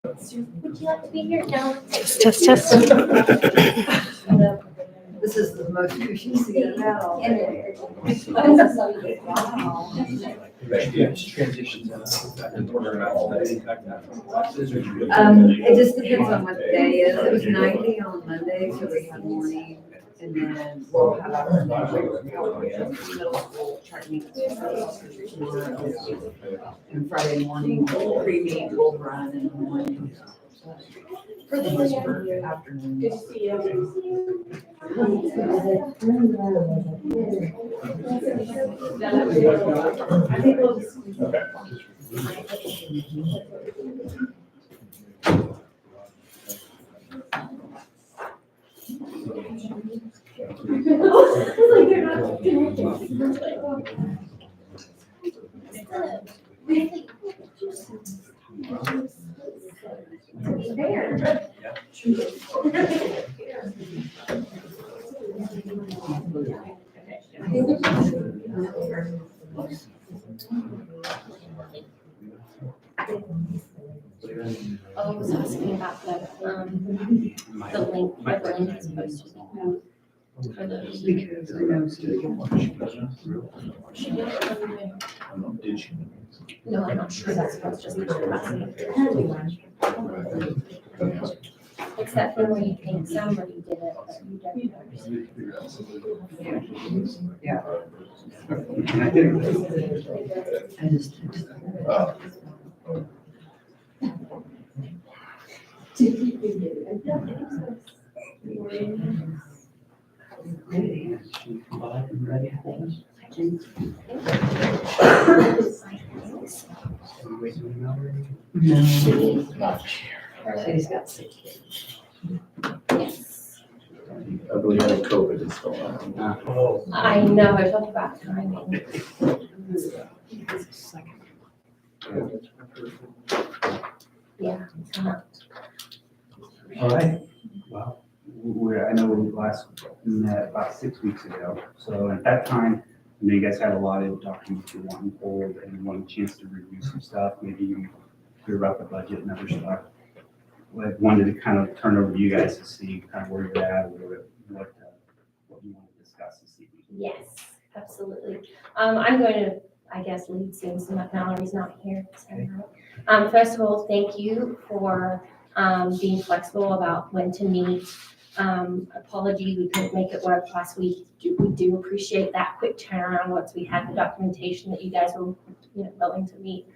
Would you like to be here? No. Test, test. This is the most cushy seat I've had all day. It just depends on what the day is. It was 90 on Monday, so we had morning, and then we'll have middle school try to meet tomorrow. And Friday morning, pre-meet will run in the morning. For the most part, afternoon. Good to see you. I think we'll just. Oh, I was asking about the link, what the link is supposed to be. For those. Because I know students. No, I'm not sure that's supposed to just. Except for when you think somebody did it, but you don't know. Yeah. I just. She's got 6 kids. Yes. I believe that COVID is still on. I know, I talked about timing. Yeah. All right, well, I know we last met about 6 weeks ago, so at that time, I know you guys had a lot of documents you want to hold and wanted a chance to review some stuff, maybe you hear about the budget and other stuff. I wanted to kind of turn over to you guys to see kind of where you're at, or what you want to discuss this evening. Yes, absolutely. I'm going to, I guess, lead since Mallory's not here. So, first of all, thank you for being flexible about when to meet. Apology, we couldn't make it work last week. We do appreciate that quick turnaround once we had the documentation that you guys were, willing to meet.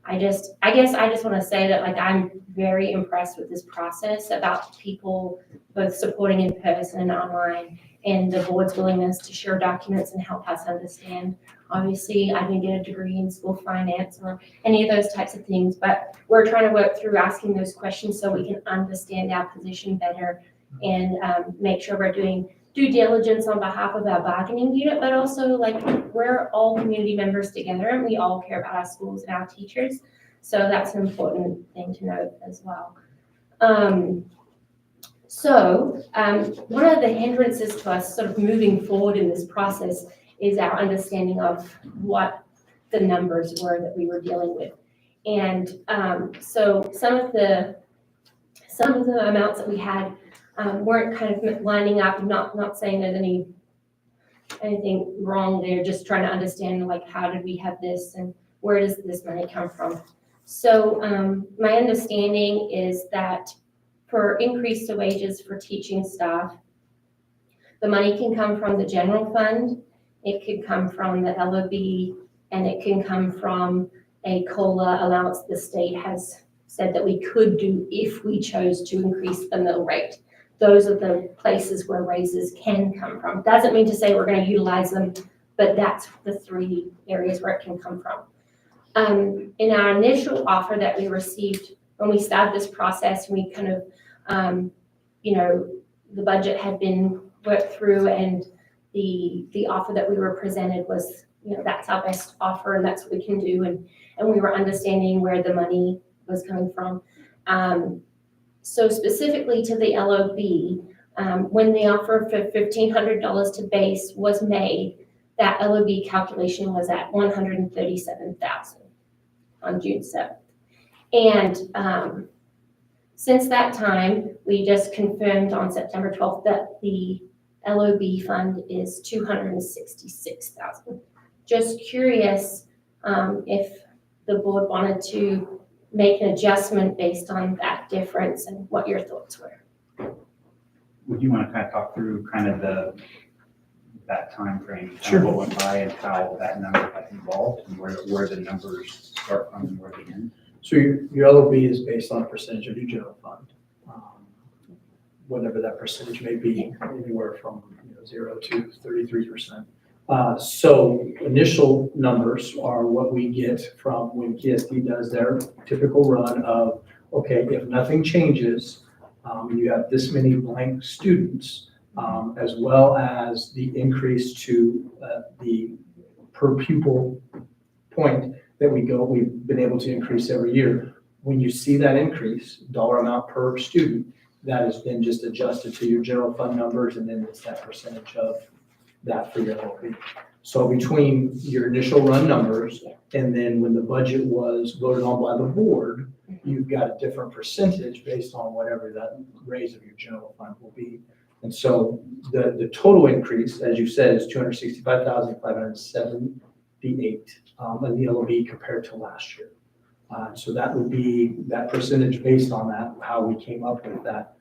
I guess I just want to say that, like, I'm very impressed with this process about people both supporting in person and online, and the board's willingness to share documents and help us understand. Obviously, I didn't get a degree in school finance or any of those types of things, but we're trying to work through asking those questions so we can understand our position better and make sure we're doing due diligence on behalf of our bargaining unit, but also, like, we're all community members together and we all care about our schools and our teachers. So that's an important thing to note as well. One of the hindrances to us sort of moving forward in this process is our understanding of what the numbers were that we were dealing with. And so some of the amounts that we had weren't kind of lining up. Not saying there's anything wrong there, just trying to understand, like, how did we have this and where does this money come from? So my understanding is that for increased wages for teaching staff, the money can come from the general fund it could come from the LOB, and it can come from a COLA allowance the state has said that we could do if we chose to increase the mill rate. Those are the places where raises can come from. Doesn't mean to say we're going to utilize them, but that's the three areas where it can come from. In our initial offer that we received, when we started this process, we kind of, the budget had been worked through, and the offer that we were presented was, that's our best offer and that's what we can do. And we were understanding where the money was coming from. So specifically to the LOB, when the offer for $1,500 to base was made, that LOB calculation was at $137,000 on June 7th. And since that time, we just confirmed on September 12th that the LOB fund is $266,000. Just curious if the board wanted to make an adjustment based on that difference and what your thoughts were. Would you want to kind of talk through kind of that timeframe? Sure. What went by and how that number has evolved and where the numbers start from and where they end? So your LOB is based on a percentage of your general fund. Whatever that percentage may be, anywhere from 0 to 33%. So initial numbers are what we get from when KSD does their typical run of, okay, if nothing changes, you have this many blank students, as well as the increase to the per pupil point that we've been able to increase every year. When you see that increase, dollar amount per student, that is then just adjusted to your general fund numbers, and then it's that percentage of that for your LOB. So between your initial run numbers and then when the budget was voted on by the board, you've got a different percentage based on whatever that raise of your general fund will be. And so the total increase, as you said, is $265,578 in the LOB compared to last year. So that would be that percentage based on that, how we came up with that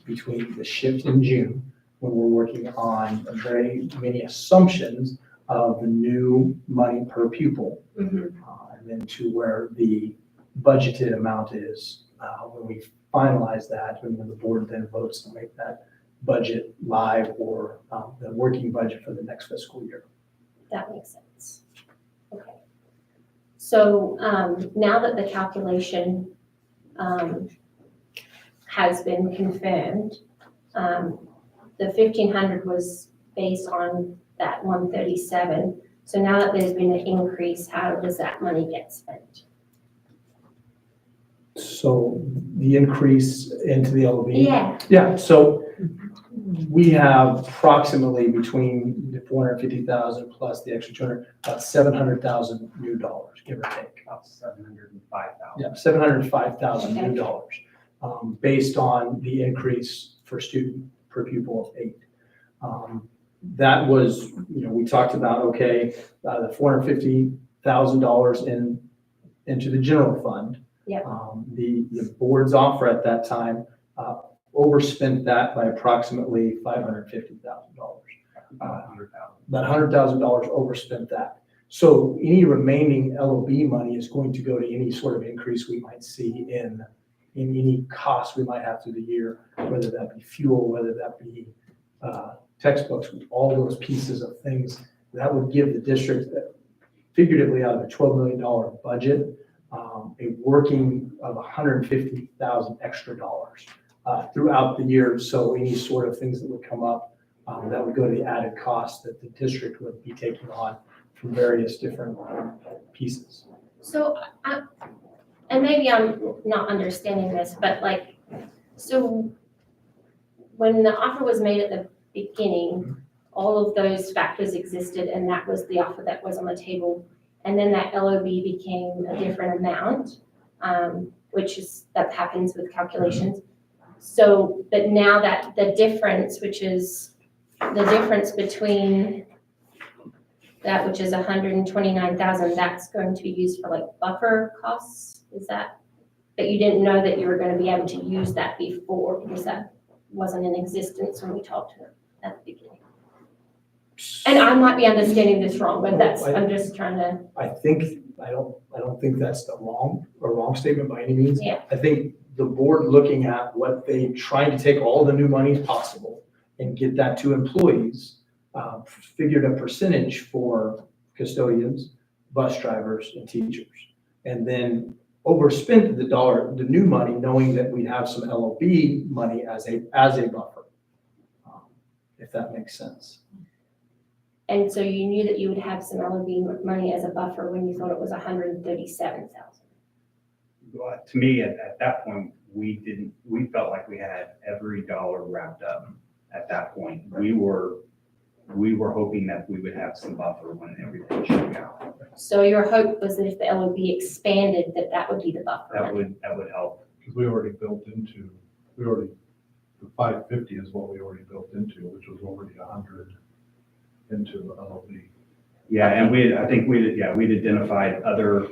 between the shift in June, when we're working on very many assumptions of the new money per pupil, and then to where the budgeted amount is when we finalize that, and when the board then votes to make that budget live or the working budget for the next fiscal year. That makes sense. Okay. So now that the calculation has been confirmed, the 1,500 was based on that 137. So now that there's been an increase, how does that money get spent? So the increase into the LOB? Yeah. Yeah, so we have approximately between the 450,000 plus the extra 200, about 700,000 new dollars, give or take. About 705,000. Yeah, 705,000 new dollars, based on the increase for student per pupil of 8. That was, we talked about, okay, the $450,000 into the general fund. Yeah. The board's offer at that time overspent that by approximately $550,000. About 100,000. About $100,000 overspent that. So any remaining LOB money is going to go to any sort of increase we might see in any costs we might have through the year, whether that be fuel, whether that be textbooks, all those pieces of things. That would give the district, figuratively out of a $12 million budget, a working of $150,000 extra dollars throughout the year. So any sort of things that would come up, that would go to the added cost that the district would be taking on from various different pieces. So, and maybe I'm not understanding this, but so when the offer was made at the beginning, all of those factors existed, and that was the offer that was on the table. And then that LOB became a different amount, that happens with calculations. So, but now that the difference, which is the difference between that, which is 129,000, that's going to be used for buffer costs, is that? But you didn't know that you were going to be able to use that before, because that wasn't in existence when we talked to them at the beginning. And I might be understanding this wrong, but I'm just trying to, I don't think that's a wrong statement by any means. Yeah. I think the board looking at what they trying to take all the new money possible and get that to employees, figured a percentage for custodians, bus drivers, and teachers. And then overspent the new money, knowing that we'd have some LOB money as a buffer. If that makes sense. and so you knew that you would have some LOB money as a buffer when you thought it was 137,000. Well, to me, at that point, we felt like we had every dollar wrapped up at that point. We were hoping that we would have some buffer when everything shook out. So your hope was that if the LOB expanded, that would be the buffer That money. would help. Because we already, the 550 is what we already built into, which was already 100 into the LOB. Yeah, and we'd identified other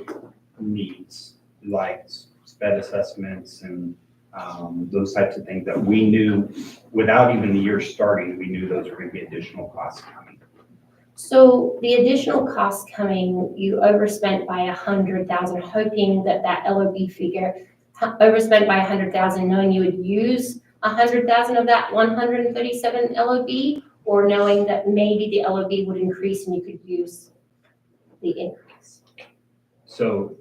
needs like sped assessments and those types of things that we knew without even the year starting, we knew those were going to be additional costs coming. So the additional cost coming, you overspent by 100,000, hoping that LOB figure overspent by 100,000, knowing you would use 100,000 of that 137 LOB, or knowing that maybe the LOB would increase and you could use the increase. So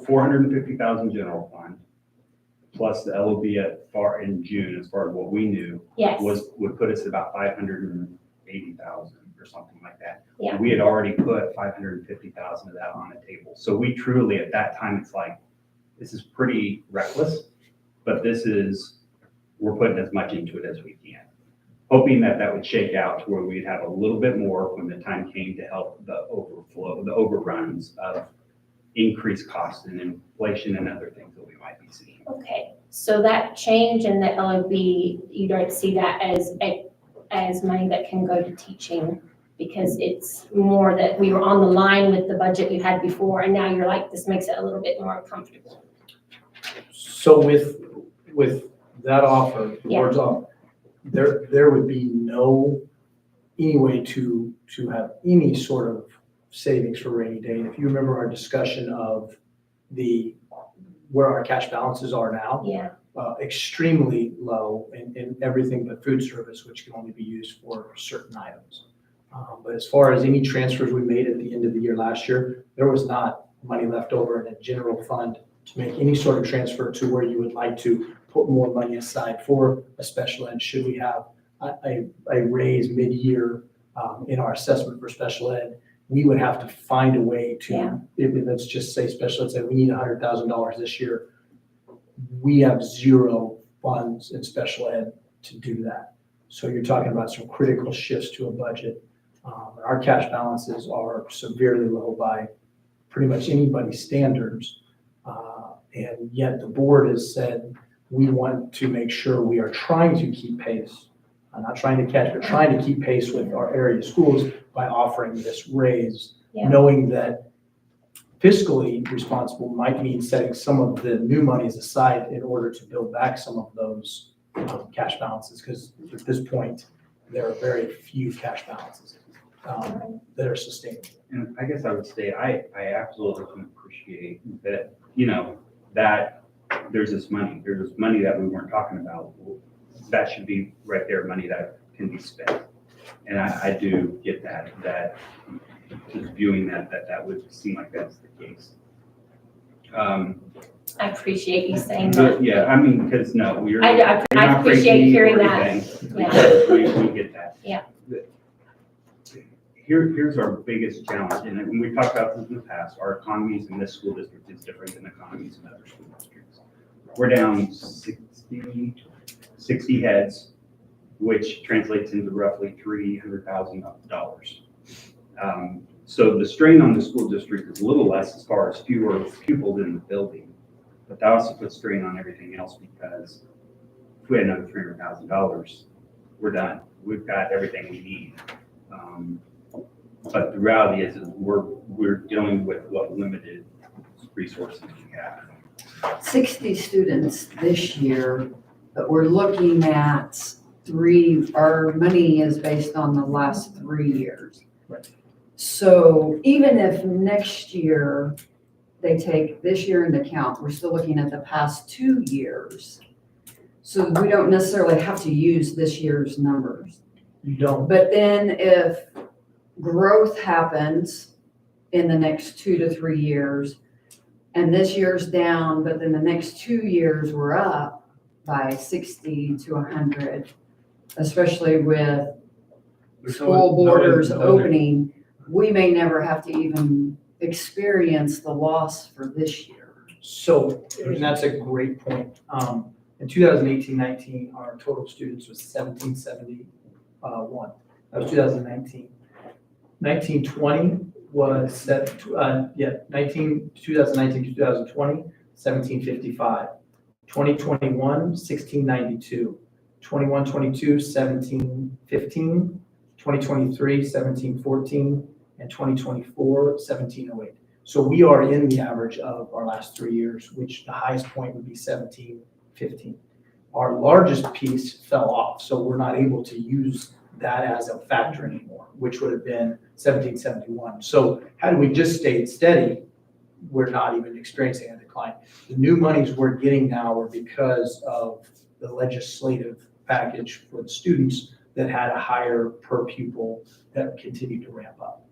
450,000 general fund plus the LOB in June, as far as what we knew, Yes. would put us at about 580,000 or something like that. Yeah. We had already put 550,000 of that on the table. So we truly, at that time, it's like, this is pretty reckless, but we're putting as much into it as we can. Hoping that would shake out to where we'd have a little bit more when the time came to help the overruns of increased costs and inflation and other things that we might be seeing. Okay, so that change in the LOB, you don't see that as money that can go to teaching, because it's more that we were on the line with the budget you had before, and now you're like, this makes it a little bit more comfortable. So with that offer, the Yeah. board's offer, there would be any way to have any sort of savings for rainy day. And if you remember our discussion of where our cash balances are now, Yeah, extremely low in everything but food service, which can only be used for certain items. But as far as any transfers we made at the end of the year last year, there was not money left over in a general fund to make any sort of transfer to where you would like to put more money aside for a special ed. Should we have a raise mid-year in our assessment for special ed, we would have to find a way to, let's just say special ed said we need $100,000 this year. We have zero funds in special ed to do that. So you're talking about some critical shifts to a budget. Our cash balances are severely low by pretty much anybody's standards. And yet the board has said, we want to make sure we are trying to keep pace. I'm not trying to catch, but trying to keep pace with our area schools by offering this raise, Yeah. knowing that fiscally responsible might mean setting some of the new monies aside in order to build back some of those cash balances, because at this point, there are very few cash balances that are sustainable. And I guess I would say, I absolutely can appreciate that, that there's this money that we weren't talking about. That should be right there, money that can be spent. And I do get that just viewing that would seem like that's the case. I appreciate you saying that. Yeah, I mean, because no, you're I not appreciate crazy hearing or that. anything. Yeah. We get that. Yeah. Here's our biggest challenge, and we talked about this in the past, our economies in this school district is different than economies in other school districts. We're down 60 heads, which translates into roughly $300,000. So the strain on the school district is a little less as far as fewer pupils in the building, but that also puts strain on everything else, because if we had another $300,000, we're done. We've got everything we need. But the reality is we're dealing with what limited resources we have. 60 students this year, but we're looking at our money is based on the last 3 years. Right. So even if next year they take this year into account, we're still looking at the past 2 years. So we don't necessarily have to use this year's numbers. You don't, But then if growth happens in the next 2 to 3 years, and this year's down, but then the next 2 years we're up by 60 to 100, especially with school borders opening, we may never have to even experience the loss for this year. so, and that's a great point. In 2018-19, our total students was 1771. That was 2019. 1920 was 2019 to 2020, 1755. 2021, 1692. 21-22, 1715. 2023, 1714, and 2024, 1708. So we are in the average of our last 3 years, which the highest point would be 1715. Our largest piece fell off, so we're not able to use that as a factor anymore, which would have been 1771. So had we just stayed steady, we're not even experiencing a decline. The new monies we're getting now are because of the legislative package for the students that had a higher per pupil that continued to ramp up.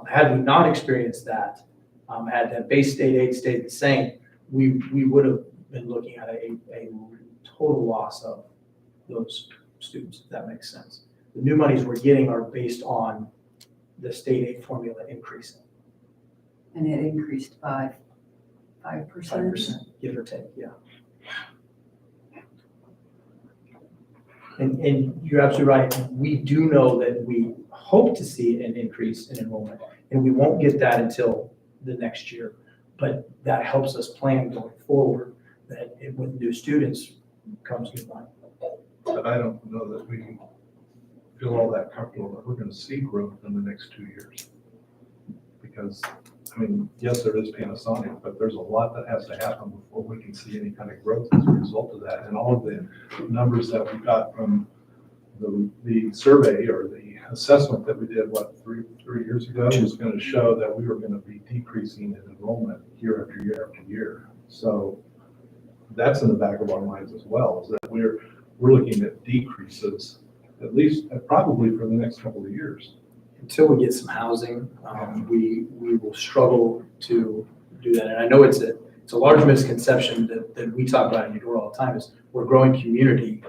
Had we not experienced that, had that base state aid stayed the same, we would have been looking at a total loss of those students, if that makes sense. The new monies we're getting are based on the state aid formula increasing, And it increased by 5%. 5%, give or take, yeah. And you're absolutely right. We do know that we hope to see an increase in enrollment, and we won't get that until the next year. But that helps us plan going forward, that with new students comes new money. But I don't know that we can feel all that comfortable that we're gonna see growth in the next 2 years. Because, I mean, yes, there is Panasonic, but there's a lot that has to happen before we can see any kind of growth as a result of that. And all of the numbers that we got from the survey or the assessment that we did, three years ago, was gonna show that we were gonna be decreasing in enrollment year after year after year. So that's in the back of our minds as well, is that we're looking at decreases, at least, probably for the next couple of years. Until we get some housing, we will struggle to do that. And I know it's a large misconception that we talk about in Eudora all the time, is we're a growing community.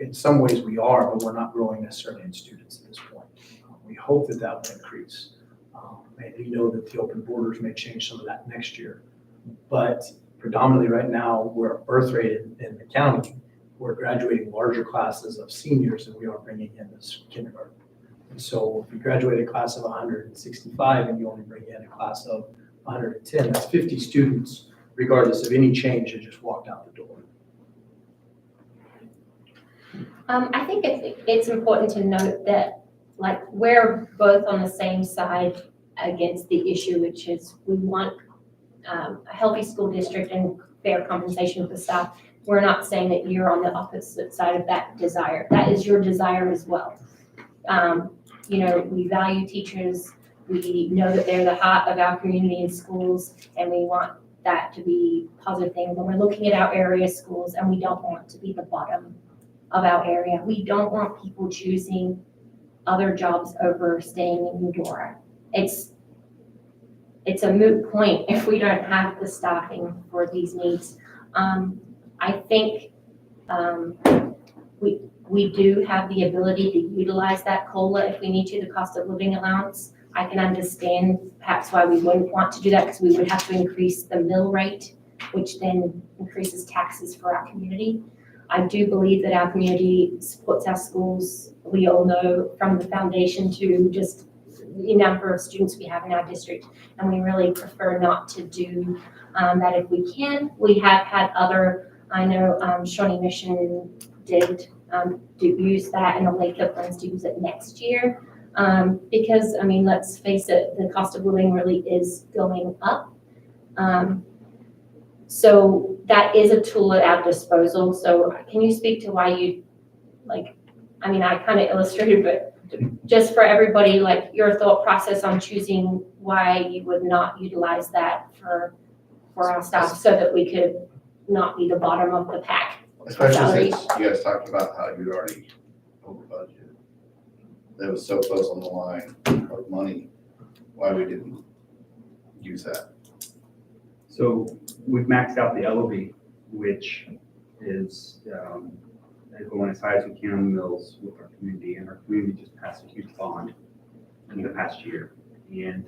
In some ways we are, but we're not growing necessarily in students at this point. We hope that will increase. And we know that the open borders may change some of that next year. But predominantly right now, we're a birth rate in the county. We're graduating larger classes of seniors than we are bringing in this kindergarten. And so if you graduate a class of 165 and you only bring in a class of 110, that's 50 students, regardless of any change, that just walked out the door. I think it's important to note that, like, we're both on the same side against the issue, which is we want a healthy school district and fair compensation for staff. We're not saying that you're on the opposite side of that desire. That is your desire as well. You know, we value teachers. We know that they're the heart of our community and schools, and we want that to be a positive thing. When we're looking at our area schools, and we don't want to be the bottom of our area. We don't want people choosing other jobs over staying in Eudora. It's a moot point if we don't have the staffing for these needs. I think we do have the ability to utilize that COLA if we need to, the cost of living allowance. I can understand perhaps why we wouldn't want to do that, because we would have to increase the mill rate, which then increases taxes for our community. I do believe that our community supports our schools. We all know from the foundation to just the number of students we have in our district, and we really prefer not to do that if we can. We have had other, I know Shawnee Mission did use that, and the Lakewood plans to use it next year. Because, I mean, let's face it, the cost of living really is going up. So that is a tool at our disposal. So can you speak to why you like, I mean, I kind of illustrated, but just for everybody, like your thought process on choosing why you would not utilize that for our staff so that we could not be the bottom of the pack. Especially since you guys talked about how you already over budget. That was so close on the line of money, why we didn't use that. So we've maxed out the LOB, which is going as high as we can on the mills with our community, and our community just passed a huge bond in the past year. And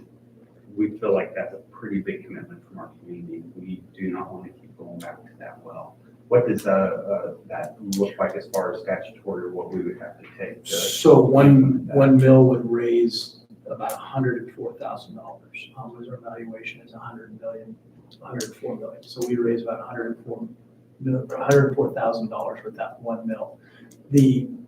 we feel like that's a pretty big commitment from our community. We do not want to keep going back to that well. What does that look like as far as statutory, or what we would have to take? So one mill would raise about $104,000. As our valuation is $104 million. So we raise about $104,000 with that one mill. In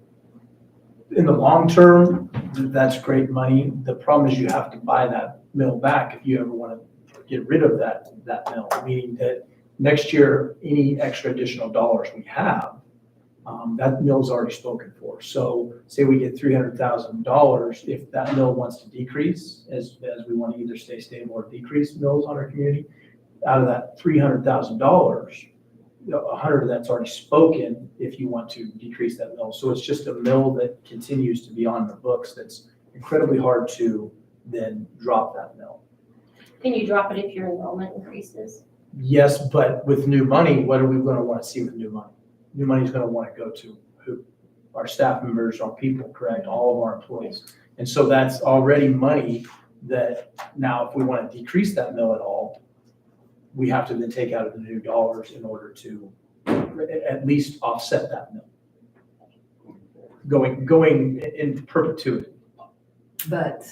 the long term, that's great money. The problem is you have to buy that mill back if you ever want to get rid of that mill, meaning that next year, any extra additional dollars we have, that mill's already spoken for. So say we get $300,000, if that mill wants to decrease, as we want to either stay stable or decrease mills on our community, out of that $300,000, 100 of that's already spoken if you want to decrease that mill. So it's just a mill that continues to be on the books that's incredibly hard to then drop that mill. Can you drop it if your enrollment increases? Yes, but with new money, what are we going to want to see with new money? New money is going to want to go to who? Our staff members, our people, correct? All of our employees. And so that's already money that now if we want to decrease that mill at all, we have to then take out of the new dollars in order to at least offset that mill. Going in perpetuity. But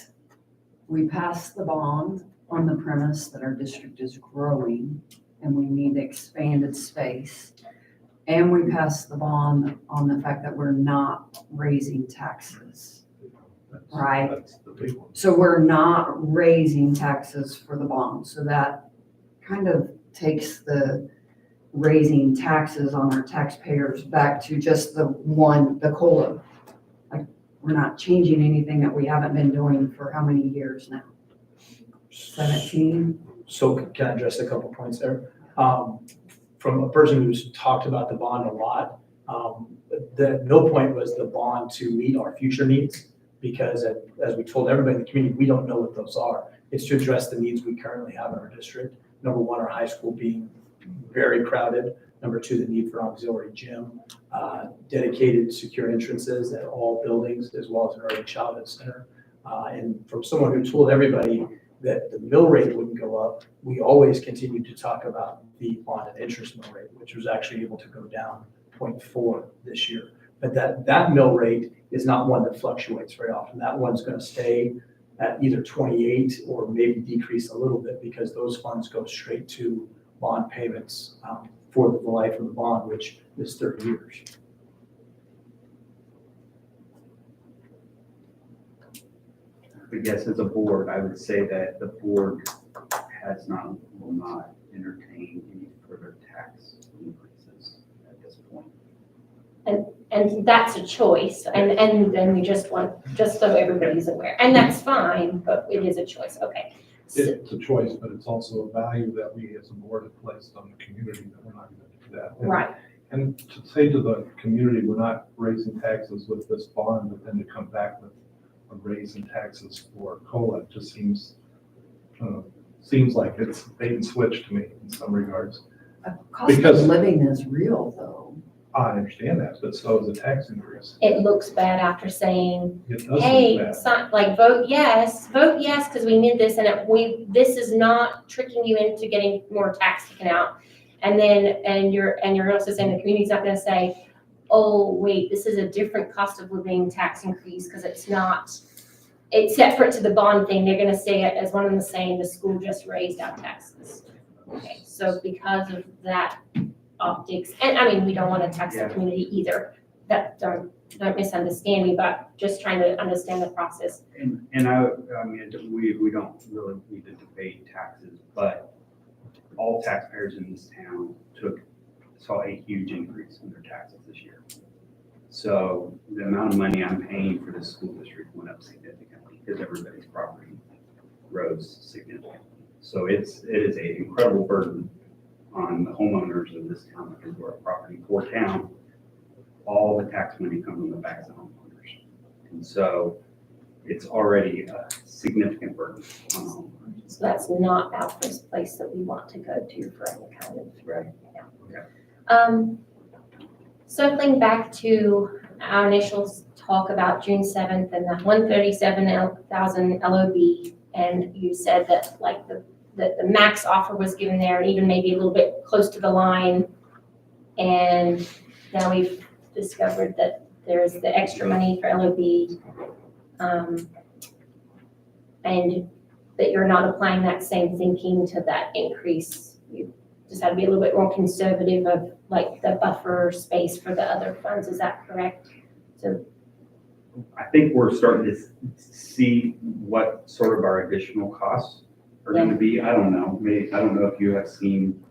we passed the bond on the premise that our district is growing and we need expanded space. And we passed the bond on the fact that we're not raising taxes, right? That's the big one. So we're not raising taxes for the bond. So that kind of takes the raising taxes on our taxpayers back to just the COLA. Like, we're not changing anything that we haven't been doing for how many years now? 17? So can I address a couple points there? From a person who's talked about the bond a lot, the mill point was the bond to meet our future needs, because as we told everybody in the community, we don't know what those are. It's to address the needs we currently have in our district. Number one, our high school being very crowded. Number two, the need for auxiliary gym, dedicated secure entrances at all buildings, as well as an early childhood center. And from someone who told everybody that the mill rate wouldn't go up, we always continued to talk about the bond and interest mill rate, which was actually able to go down 0.4 this year. But that mill rate is not one that fluctuates very often. That one's going to stay at either 28 or maybe decrease a little bit, because those funds go straight to bond payments for the life of the bond, which is 30 years. But yes, as a board, I would say that the board will not entertain any further tax increases at this point. And that's a choice, and then we just so everybody's aware, and that's fine, but it is a choice, okay. So- It's a choice, but it's also a value that we as a board have placed on the community that we're not going to do that. Right, And to say to the community, we're not raising taxes with this bond, but then to come back with a raise in taxes for COLA, just seems like it's bait and switch to me in some regards. Cost of Because- living is real though. I understand that, but so is a tax increase. it looks bad after saying, It does look hey, bad. like vote yes, because we need this, and this is not tricking you into getting more tax taken out. And you're also saying the community's not gonna say, oh, wait, this is a different cost of living tax increase, because it's separate to the bond thing. They're gonna say it as one of them saying, the school just raised our taxes. Okay, so because of that optics, and I mean, we don't wanna tax the Yeah. community either. Don't misunderstand me, but just trying to understand the process. And I mean, we don't really need to debate taxes, but all taxpayers in this town saw a huge increase in their taxes this year. So the amount of money I'm paying for the school district went up significantly because everybody's property rose significantly. So it is an incredible burden on the homeowners of this town because we're a property poor town. All the tax money comes on the backs of homeowners. And so it's already a significant burden on the homeowners. So that's not our first place that we want to go to for any kind of. Circling back to our initial talk about June 7th and the 137,000 LOB, and you said that like the max offer was given there and even maybe a little bit close to the line. And now we've discovered that there's the extra money for LOB. And that you're not applying that same thinking to that increase. You just had to be a little bit more conservative of like the buffer space for the other funds. Is that correct? So I think we're starting to see what sort of our additional costs are going to be. I don't know. Maybe, I don't know if you have seen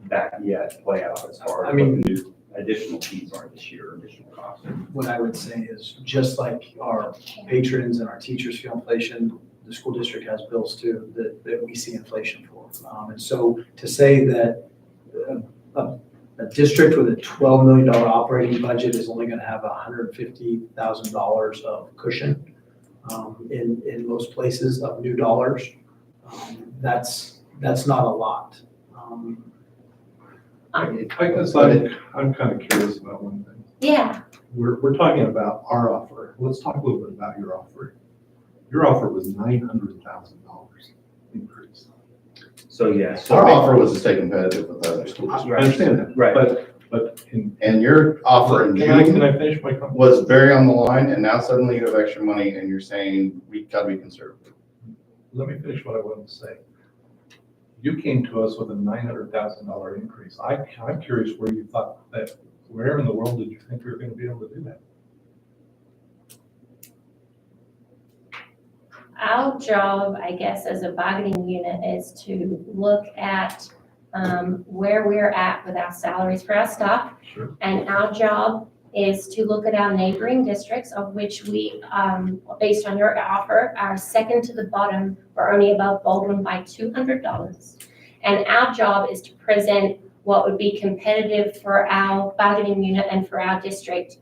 that yet play out as far as what the new additional fees are this year, additional costs. What I would say is, just like our patrons and our teachers feel inflation, the school district has bills too that we see inflation for. And so to say that a district with a $12 million operating budget is only going to have $150,000 of cushion in most places of new dollars, that's not a lot. I guess I'm kind of curious about one thing. yeah, We're talking about our offer. Let's talk a little bit about your offer. Your offer was $900,000 increase. So yes. Our offer was to stay competitive with other schools. I understand that. Right. But in. And your offer in Can I June finish my comment? was very on the line, and now suddenly you have extra money and you're saying, we gotta be conservative. Let me finish what I wanted to say. You came to us with a $900,000 increase. I'm curious where you thought that, where in the world did you think you were going to be able to do that? our job, I guess, as a bargaining unit is to look at where we're at with our salaries for our staff. Sure. And our job is to look at our neighboring districts, of which we, based on your offer, are second to the bottom. We're only above Baldwin by $200. And our job is to present what would be competitive for our bargaining unit and for our district.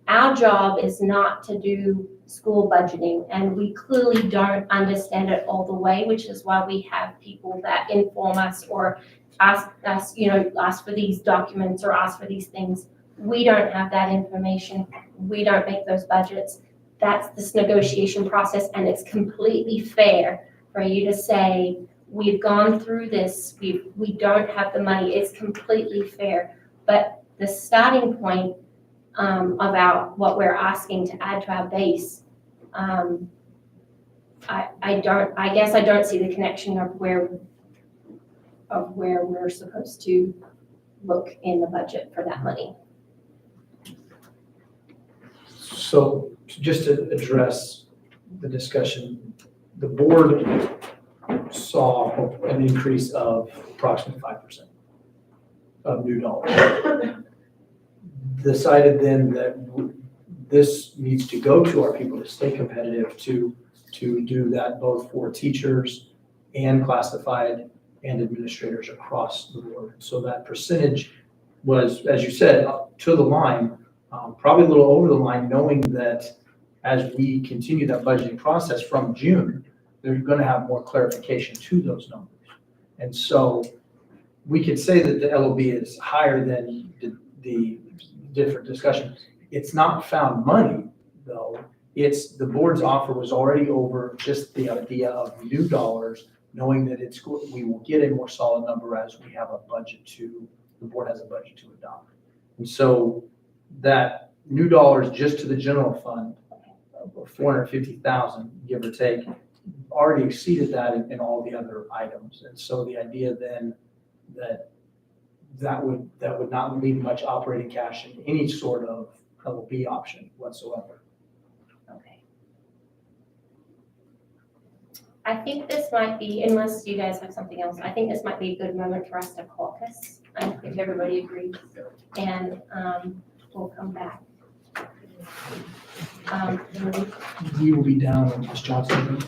Our job is not to do school budgeting, and we clearly don't understand it all the way, which is why we have people that inform us or ask us, ask for these documents or ask for these things. We don't have that information. We don't make those budgets. That's this negotiation process, and it's completely fair for you to say, we've gone through this, we don't have the money. It's completely fair. But the starting point about what we're asking to add to our base, I guess I don't see the connection of where we're supposed to look in the budget for that money. So just to address the discussion, the board saw an increase of approximately 5% of new dollars. Decided then that this needs to go to our people to stay competitive, to do that both for teachers and classified and administrators across the board. So that percentage was, as you said, up to the line, probably a little over the line, knowing that as we continue that budgeting process from June, they're going to have more clarification to those numbers. And so we could say that the LOB is higher than the different discussions. It's not found money, though. It's the board's offer was already over just the idea of new dollars, knowing that we will get a more solid number as we have a budget the board has a budget to adopt. And so that new dollars just to the general fund, 450,000, give or take, already exceeded that in all the other items. And so the idea then that would not leave much operating cash in any sort of LOB option whatsoever. Okay. I think this might be, unless you guys have something else, I think this might be a good moment for us to caucus, if everybody agrees. And we'll come back You will be down in Ms. Johnson.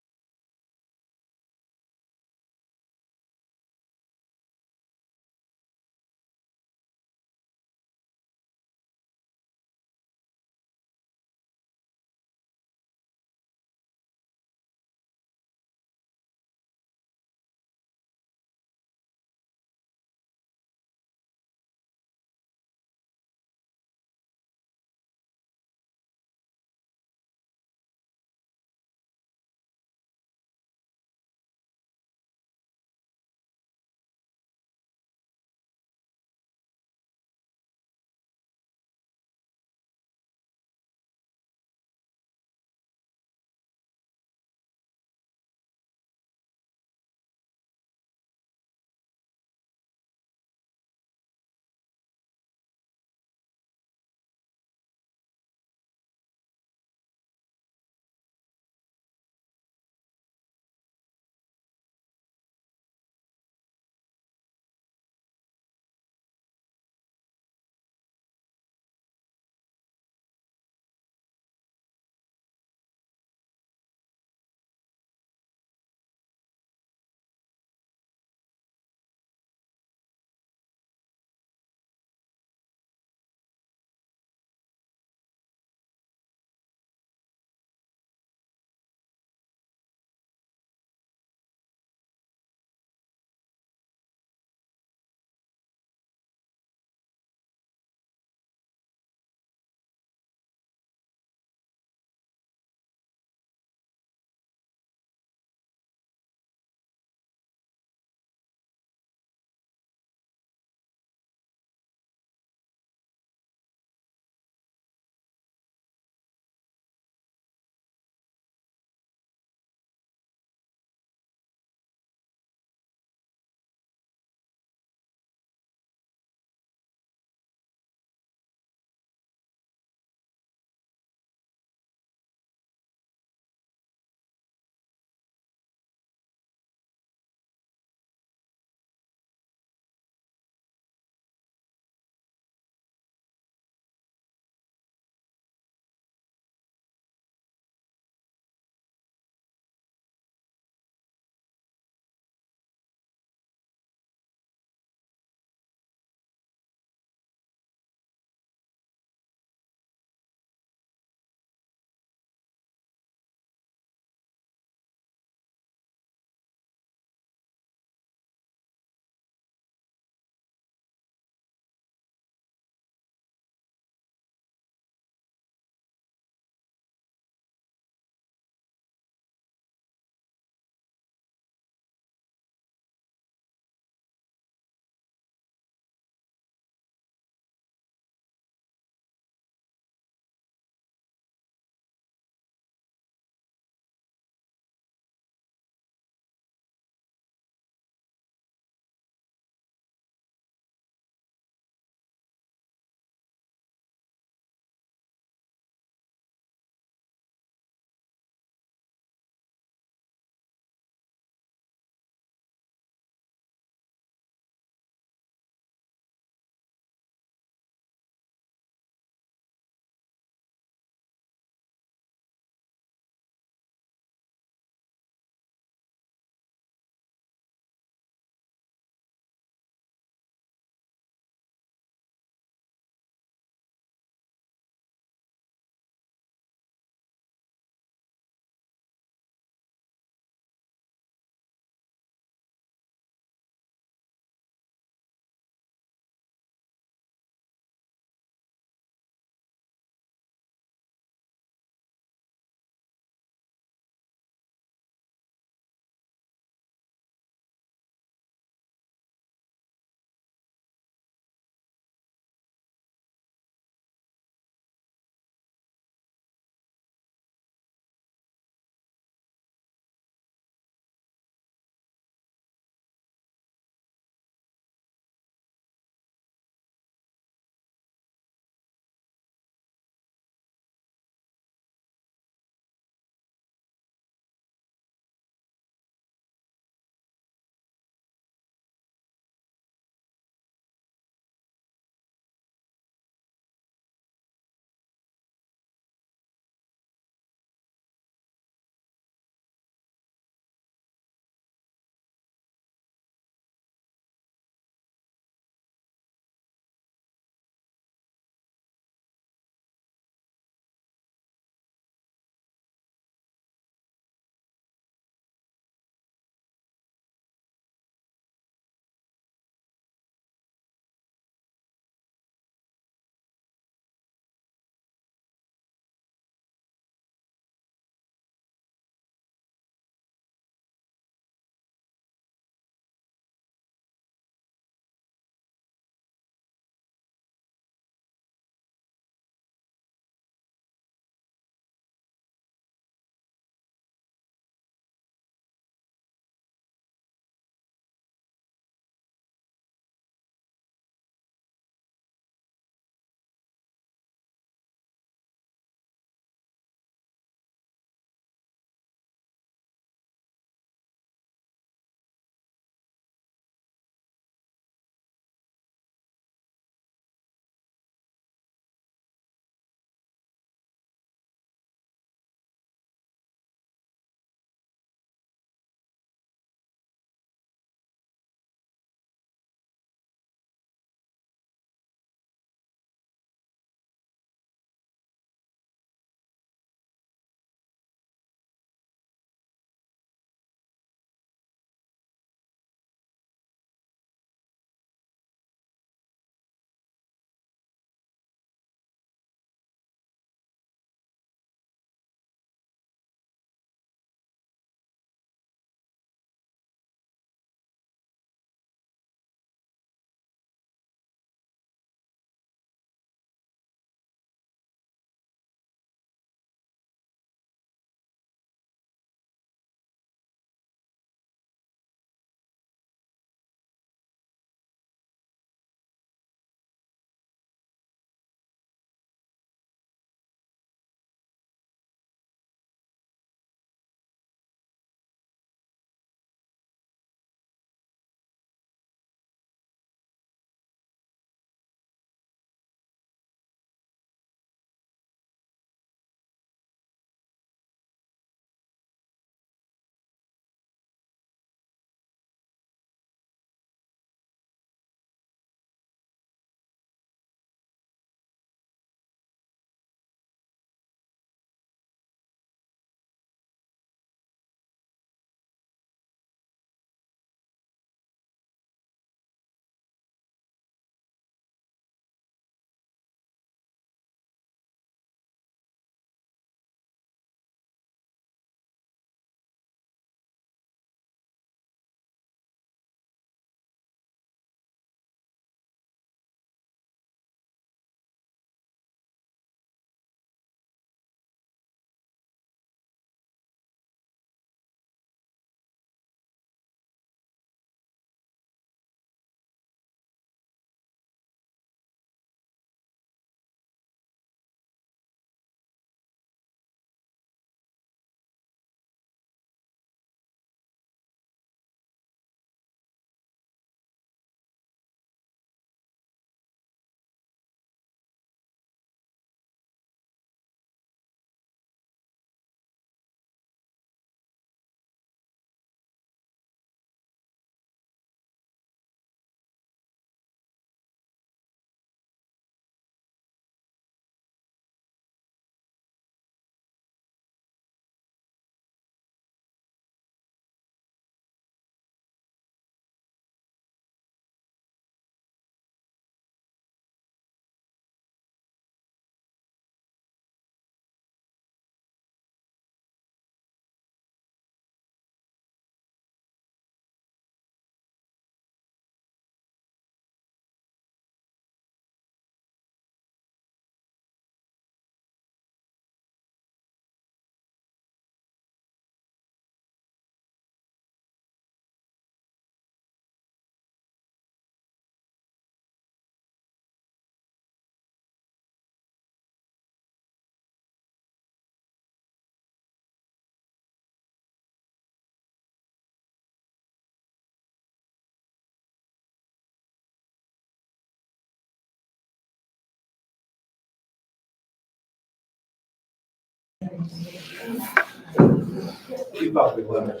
You probably left.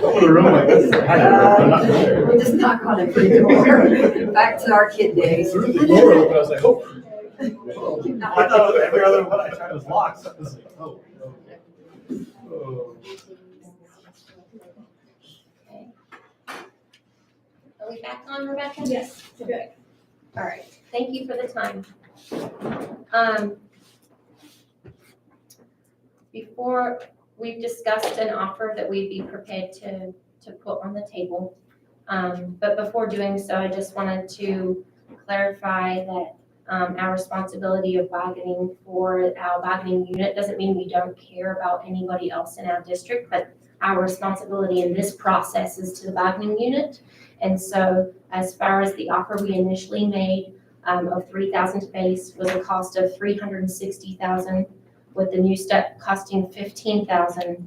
We'll just knock on the free door. Back to our kid days. Threw the door open, I was like, oh. I thought every other one I tried was locked, so I was like, oh. Oh. Okay. Are we back on, Rebecca? Yes. Good. All right, thank you for the time. Before, we've discussed an offer that we'd be prepared to put on the table. But before doing so, I just wanted to clarify that our responsibility of bargaining for our bargaining unit doesn't mean we don't care about anybody else in our district, but our responsibility in this process is to the bargaining unit. And so as far as the offer we initially made of $3,000 to base was a cost of $360,000, with the new step costing $15,000.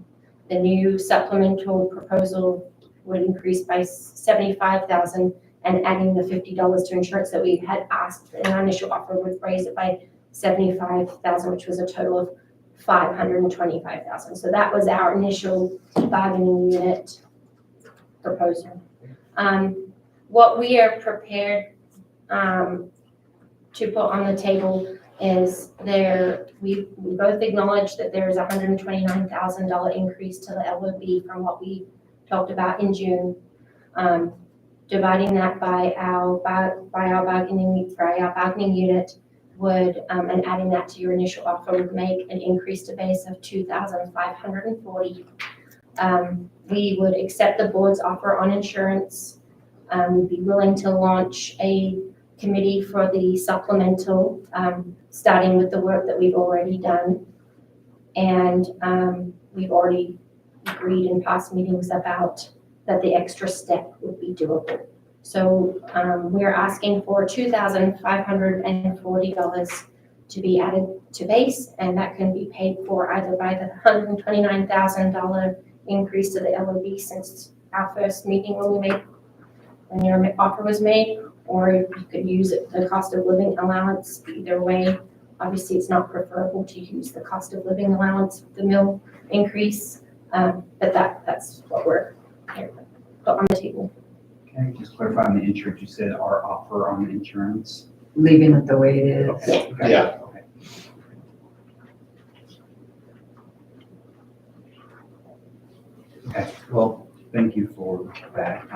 The new supplemental proposal would increase by $75,000, and adding the $50 to insurance that we had asked in our initial offer would raise it by $75,000, which was a total of $525,000. So that was our initial bargaining unit proposal. What we are prepared to put on the table is we both acknowledge that there is a $129,000 increase to the LOB from what we talked about in June. Dividing that by our bargaining unit would, and adding that to your initial offer would make an increase to base of $2,540. We would accept the board's offer on insurance. We'd be willing to launch a committee for the supplemental, starting with the work that we've already done. And we've already agreed in past meetings about that the extra step would be doable. So we're asking for $2,540 to be added to base, and that can be paid for either by the $129,000 increase to the LOB since our first meeting when your offer was made, or you could use the cost of living allowance. Either way, obviously it's not preferable to use the cost of living allowance with the mill increase, but that's what we're here to put on the table. Can I just clarify on the insurance? You said our offer on the insurance? Leaving it the way it is. Okay. Yeah. Okay. Okay, well, thank you for that.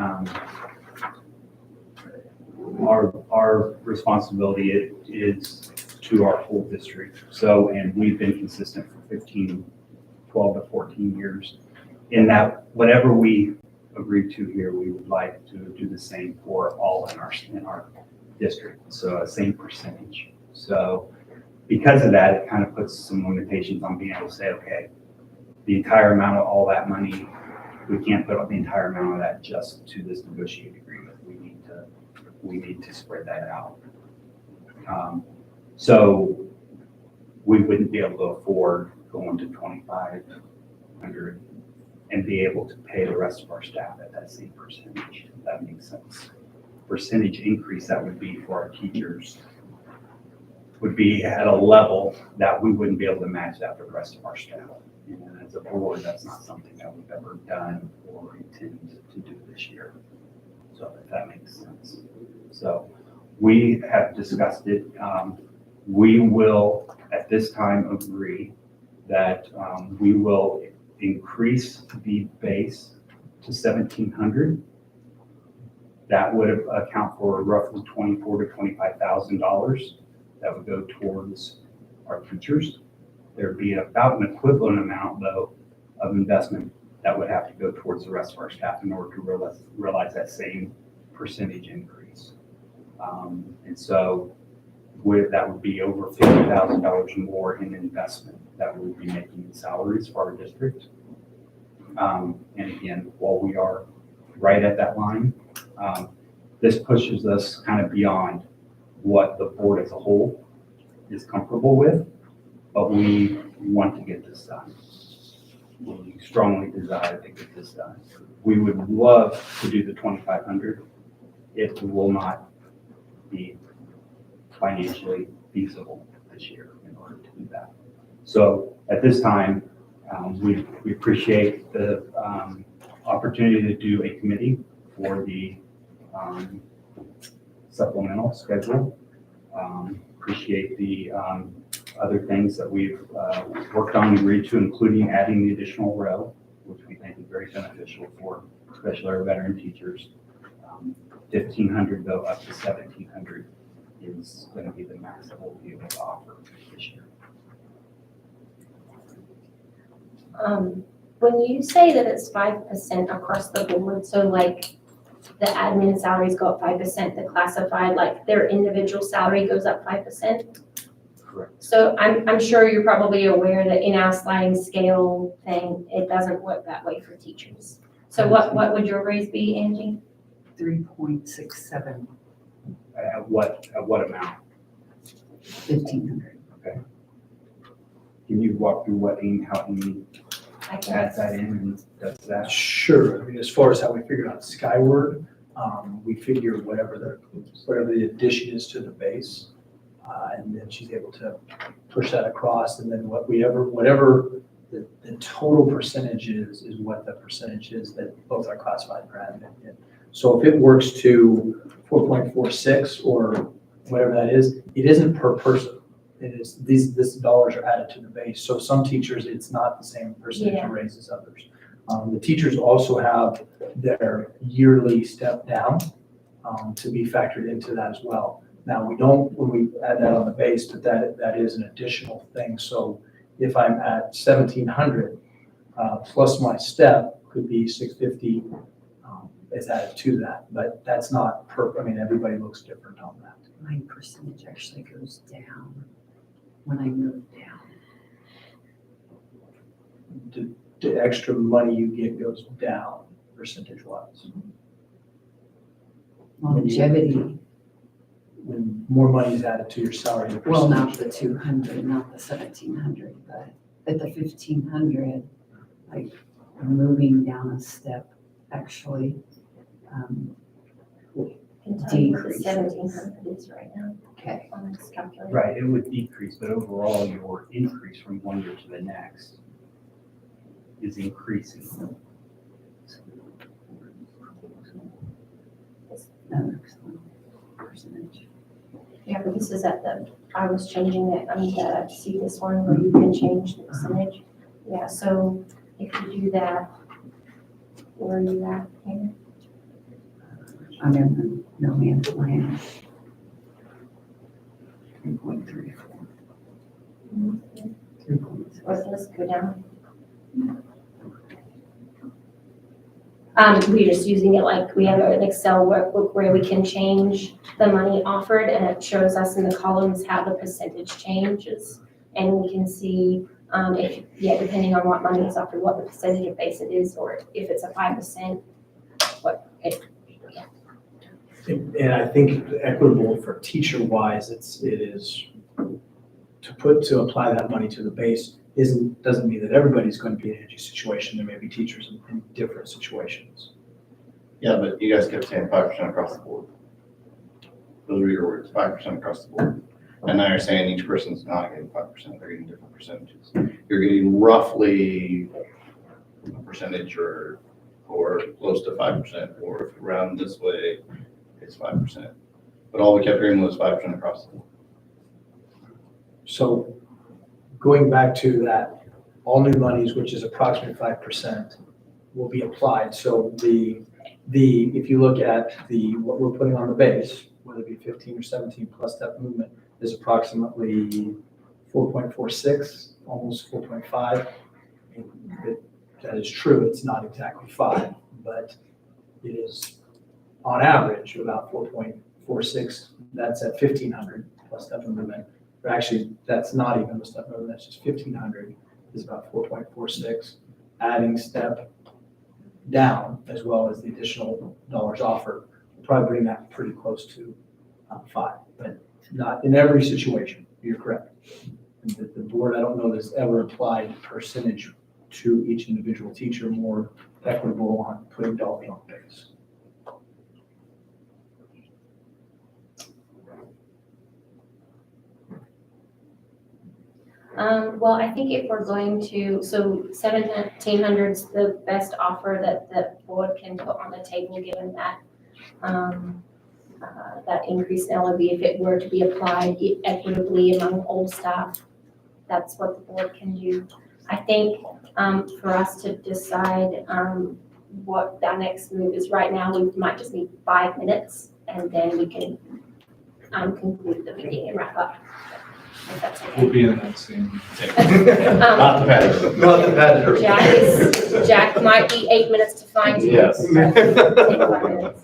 Our responsibility is to our whole district. So, and we've been consistent for 12 to 14 years. In that, whatever we agree to here, we would like to do the same for all in our district. So a same percentage. So because of that, it kind of puts some limitations on being able to say, okay, the entire amount of all that money, we can't put the entire amount of that just to this negotiated agreement. We need to spread that out. So we wouldn't be able to afford going to 2,500 and be able to pay the rest of our staff at that same percentage, if that makes sense. Percentage increase that would be for our teachers would be at a level that we wouldn't be able to match that for the rest of our staff. And as a board, that's not something that we've ever done or intend to do this year. So if that makes sense. So we have discussed it. We will at this time agree that we will increase the base to 1,700. That would account for roughly $24,000 to $25,000 that would go towards our teachers. There'd be about an equivalent amount, though, of investment that would have to go towards the rest of our staff in order to realize that same percentage increase. And so that would be over $50,000 more in investment that we would be making in salaries for our district. And again, while we are right at that line, this pushes us kind of beyond what the board as a whole is comfortable with, but we want to get this done. We strongly desire to get this done. We would love to do the 2,500. It will not be financially feasible this year in order to do that. So at this time, we appreciate the opportunity to do a committee for the supplemental schedule. Appreciate the other things that we've worked on and agreed to, including adding the additional row, which we think is very beneficial for special ed veteran teachers. 1,500 though, up to 1,700 is going to be the max that we'll be able to offer this year. When you say that it's 5% across the board, so like the admin salaries go up 5%, the classified, like their individual salary goes up 5%? Correct. So I'm sure you're probably aware that in our sliding scale thing, it doesn't work that way for teachers. So what would your raise be, Angie? 3.67, At what amount? 1,500. Can you walk through how Amy I adds guess. that in and does that? Sure, I mean, as far as how we figured out Skyward, we figure whatever the addition is to the base. And then she's able to push that across, and then whatever the total percentage is what the percentage is that both are classified and admin get. So if it works to 4.46 or whatever that is, it isn't per person. It is, these dollars are added to the base. So some teachers, it's not the same percentage Yeah. raise as others. The teachers also have their yearly step down to be factored into that as well. Now, we don't, when we add that on the base, but that is an additional thing. So if I'm at 1,700, plus my step could be 650, is added to that. But that's not I mean, everybody looks different on that. My percentage actually goes down when I move down. The extra money you get goes down percentage-wise. Longevity, When more money is added to your salary, the well, not percentage. the 200, not the 1,700, but at the 1,500, like moving down a step actually, Can tell you what the Decreases. 1,700 is right now okay. on this calculator. Right, it would decrease, but overall your increase from one year to the next is increasing. Percentage. Yeah, but this is I was changing it, see this one where you can change the percentage. Yeah, so if you do that, where are you at here? I'm in the no man's land. 3.34. 3.6. Let's go down. We're just using it like we have an Excel workbook where we can change the money offered and it shows us in the columns how the percentage changes. And we can see depending on what money is offered, what the percentage of base it is, or if it's a 5%, And I think equitable for teacher-wise, it is to apply that money to the base doesn't mean that everybody's going to be in an energy situation. There may be teachers in different situations. Yeah, but you guys kept saying 5% across the board. Those were your words, 5% across the board. And now you're saying each person's not getting 5%, they're getting different percentages. You're getting roughly a percentage or close to 5%, or if you round this way, it's 5%. But all we kept hearing was 5% across the board. So going back to that, all new monies, which is approximately 5%, will be applied. So if you look at what we're putting on the base, whether it be 15 or 17 plus step movement, is approximately 4.46, almost 4.5. That is true, it's not exactly 5, but it is on average about 4.46. That's at 1,500 plus step movement. Or actually, that's not even the step movement, that's just 1,500 is about 4.46. Adding step down as well as the additional dollars offered will probably bring that pretty close to 5, but not in every situation. You're correct. And the board, I don't know that's ever applied percentage to each individual teacher more equitable on putting dollars on the base. Well, I think if we're going to, so 1,700's the best offer that the board can put on the table, given that, that increase in LOB, if it were to be applied equitably among all staff, that's what the board can do. I think, for us to decide, what our next move is, right now, we might just need 5 minutes, and then we can, conclude the meeting and wrap up. If that's okay. We'll be in that same. Not the pattern. Not the pattern. Jack might be 8 minutes to find you. Yes. Take 5 minutes.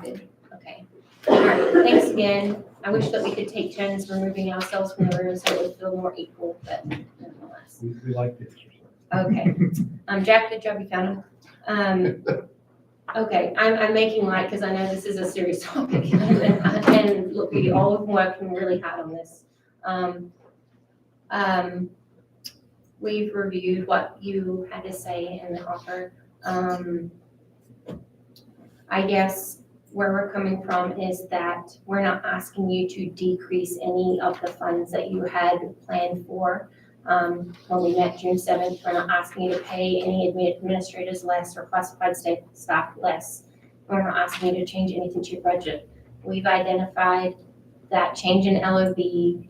good. Okay. All right, thanks again. I wish that we could take turns removing ourselves from the room so it would feel more equal, but nonetheless. We like the exercise. Okay. Jack, good job, you found him. Okay, I'm making light because I know this is a serious topic and look, we all have been working really hard on this. We've reviewed what you had to say in the offer. I guess where we're coming from is that we're not asking you to decrease any of the funds that you had planned for. When we met June 7th, we're not asking you to pay any administrators less or classified staff less. We're not asking you to change anything to your budget. We've identified that change in LOB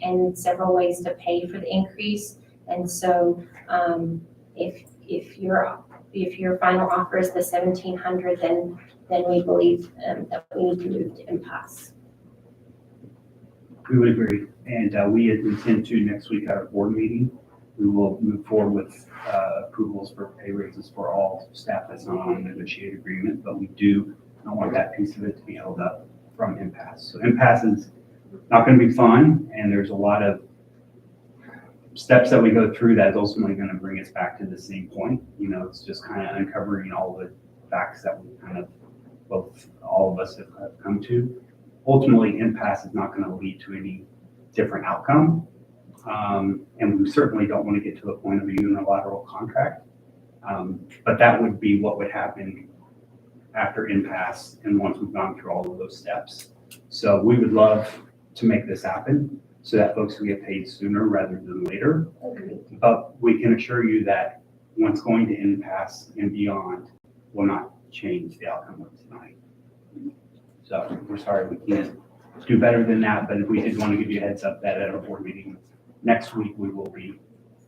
and several ways to pay for the increase. And so if your final offer is the $1,700, then we believe that we need to move to impasse. We would agree, and we intend to next week at our board meeting, we will move forward with approvals for pay raises for all staff that's not on a negotiated agreement, but we do not want that piece of it to be held up from impasse. So impasse is not going to be fun, and there's a lot of steps that we go through that is ultimately going to bring us back to the same point. You know, it's just kind of uncovering all the facts that we kind of all of us have come to. Ultimately, impasse is not going to lead to any different outcome. And we certainly don't want to get to the point of a unilateral contract. But that would be what would happen after impasse and once we've gone through all of those steps. So we would love to make this happen so that folks can get paid sooner rather than later. But we can assure you that once going to impasse and beyond will not change the outcome of tonight. So we're sorry we can't do better than that, but we did want to give you a heads up that at our board meeting next week, we will be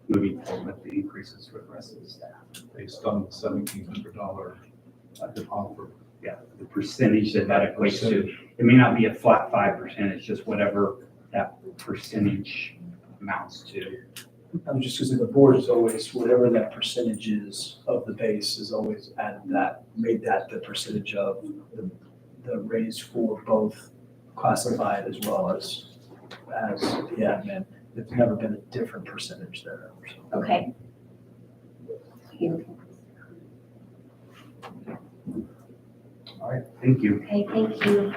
moving forward with the increases for the rest of the staff. Based on the $1,700 offer. Yeah, the percentage that equates to. It may not be a flat 5%, it's just whatever that percentage amounts to. I'm just because the board is always, whatever that percentage is of the base is always added that, made that the percentage of the raise for both classified as well as the admin. It's never been a different percentage there. So. Okay. All right, thank you. Okay, thank you.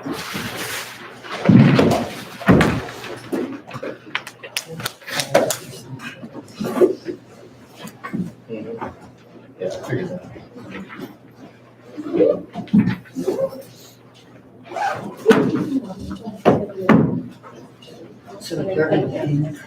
Yeah, I figured that. So they're going to